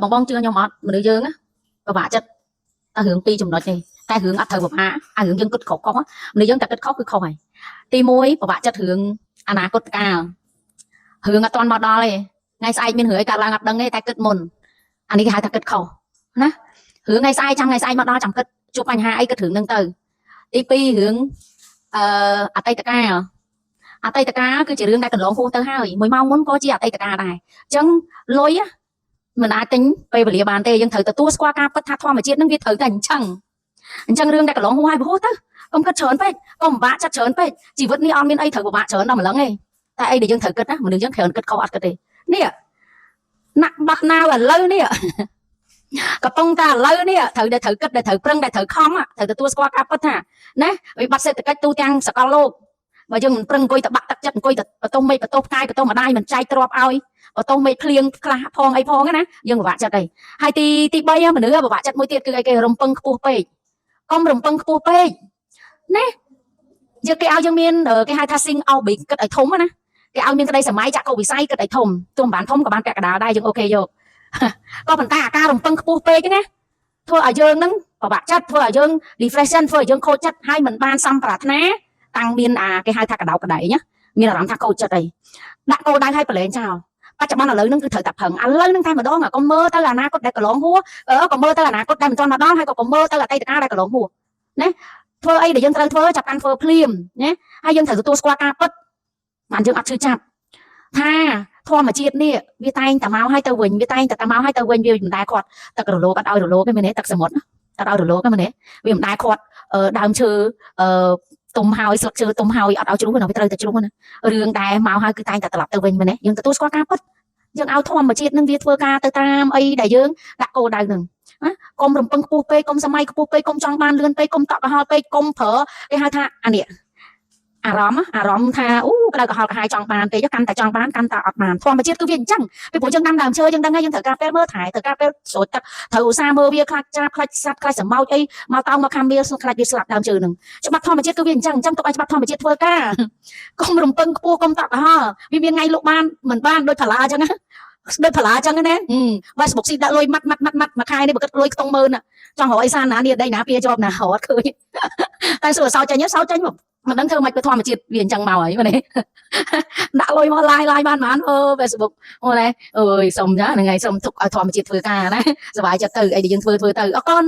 បងបងជឿខ្ញុំអត់មនុស្សយើងណាពិបាកចិត្តតែរឿងពីរចំណុចនេះតែរឿងអត់ត្រូវពិបាករឿងយើងគិតខុសខុសមនុស្សយើងតែគិតខុសគឺខុសហើយទី1ពិបាកចិត្តរឿងអនាគតកាលរឿងអត់ទាន់មកដល់ទេថ្ងៃស្អែកមានរឿងអីកើតឡើងអត់ដឹងទេតែគិតមុនអានេះគេហៅថាគិតខុសណារឿងថ្ងៃស្អែកចាំថ្ងៃស្អែកមកដល់ចាំគិតជួបបញ្ហាអីគិតរឿងហ្នឹងទៅទី2រឿងអតីតកាលគឺជារឿងដែលកន្លងហួសទៅហើយ1ម៉ោងមុនក៏ជាអតីតកាលដែរអញ្ចឹងលុយមិនអាចទិញពេលវេលាបានទេយើងត្រូវទទួលស្គាល់ការពិតថាធម្មជាតិនឹងវាត្រូវតែអញ្ចឹងរឿងដែលកន្លងហួសហើយហួសទៅកុំគិតច្រើនពេកកុំពិបាកចិត្តច្រើនពេកជីវិតនេះអត់មានអីត្រូវពិបាកច្រើនដល់ម្លឹងទេតែអីដែលយើងត្រូវគិតណាមនុស្សយើងគ្រាន់គិតខុសអត់គិតទេនេះណាក់បាត់ណាវឥឡូវនេះកំពុងតែឥឡូវនេះត្រូវគិតដែលត្រូវប្រឹងដែលត្រូវខំត្រូវទទួលស្គាល់ការពិតថាណាវិបត្តិសេដ្ឋកិច្ចទូទាំងសកលលោកបើយើងមិនប្រឹងអង្គុយទៅបាក់ទឹកចិត្តអង្គុយទៅបន្ទោសមេឃបន្ទោសផ្កាយបន្ទោសម្ដាយមិនចែកទ្រព្យឲ្យបន្ទោសមេឃភ្លៀងខ្លះផងអីផងណាយើងពិបាកចិត្តអីហើយទី3មនុស្សពិបាកចិត្តមួយទៀតគឺអីគេរំពឹងខ្ពស់ពេកកុំរំពឹងខ្ពស់ពេកណាយើងគេឲ្យយើងមានគេហៅថា sing out big គិតឲ្យធំណាគេឲ្យមានក្តីសម័យចាក់កោវិស័យគិតឲ្យធំទោះមិនបានធំក៏បានពាក់កណ្ដាលដែរយើងអូខេយកក៏ប៉ុន្តែអាការរំពឹងខ្ពស់ពេកណាធ្វើឲ្យយើងនឹងពិបាកចិត្តធ្វើឲ្យយើង depression ធ្វើឲ្យយើងខូចចិត្តហើយមិនបានសំប្រាថ្នាតាំងមានគេហៅថាកដោកដៃណាមានអារម្មណ៍ថាខូចចិត្តអីដាក់គោលដៅឲ្យប្រឡែងចោលបច្ចុប្បន្នឥឡូវហ្នឹងគឺត្រូវតែប្រឹងឥឡូវហ្នឹងតែម្ដងកុំមើលទៅអនាគតដែលកន្លងហួសកុំមើលទៅអនាគតដែលមិនទាន់មកដល់ហើយក៏កុំមើលទៅអតីតកាលដែលកន្លងហួសណាធ្វើអីដែលយើងត្រូវធ្វើចាប់កាន់ធ្វើភ្លាមណាហើយយើងត្រូវទទួលស្គាល់ការពិតបានយើងអត់ឈឺចាប់ថាធម្មជាតិនេះវាតែងតែមកឲ្យទៅវិញវាតែងតែមកឲ្យទៅវិញវាមិនដែលខាត់ទឹករលកអត់ឲ្យរលកទេមែនទេទឹកសមុទ្រអត់ឲ្យរលកទេមែនទេវាមិនដែលខាត់ដើមឈើទុំហើយស្លឹកឈើទុំហើយអត់ឲ្យជ្រុះណាវាត្រូវតែជ្រុះណារឿងដែលមកហើយគឺតែងតែត្រឡប់ទៅវិញមែនទេយើងទទួលស្គាល់ការពិតយើងឲ្យធម្មជាតិនឹងវាធ្វើការទៅតាមអីដែលយើងដាក់គោលដៅនឹងណាកុំរំពឹងខ្ពស់ពេកកុំសម័យខ្ពស់ពេកកុំចង់បានលឿនពេកកុំតក់កុហលពេកកុំប្រើគេហៅថាអានេះអារម្មណ៍ថាក្តៅក្រហល់ក្រហាយចង់បានពេកកាន់តែចង់បានកាន់តែអត់បានធម្មជាតិគឺវាអញ្ចឹងពីព្រោះយើងដាំដើមឈើយើងដឹងហើយយើងត្រូវការពេលមើលថែត្រូវការពេលស្រោចទឹកត្រូវឧស្សាហ៍មើលវាខ្លាចចាបខ្លាចសត្វខ្លាចសម្ោចអីមកតោងមកខាំវាខ្លាចវាស្លាប់ដើមឈើនឹងច្បាប់ធម្មជាតិគឺវាអញ្ចឹងទុកឲ្យច្បាប់ធម្មជាតិធ្វើការកុំរំពឹងខ្ពស់កុំតក់កុហលវាមានថ្ងៃលក់បានមិនបានដូចផល្លាអញ្ចឹងណាដូចផល្លាអញ្ចឹងណាFacebook ស៊ីដាក់លុយម៉ាត់មួយខែនេះបើគិតលុយខ្ទង់10000ចង់រកអីសានណានេះដីណាពីជាប់ណារត់ឃើញតែសួរសោចចេញមកមិនដឹងធ្វើម៉េចទៅធម្មជាតិវាអញ្ចឹងមកហើយមែនទេដាក់លុយមកឡាយបានFacebook អូនអើយសុំចាហ្នឹងហើយសុំទុកឲ្យធម្មជាតិធ្វើការណាសុបាយចិត្តទៅអីដែលយើងធ្វើទៅអរគុណ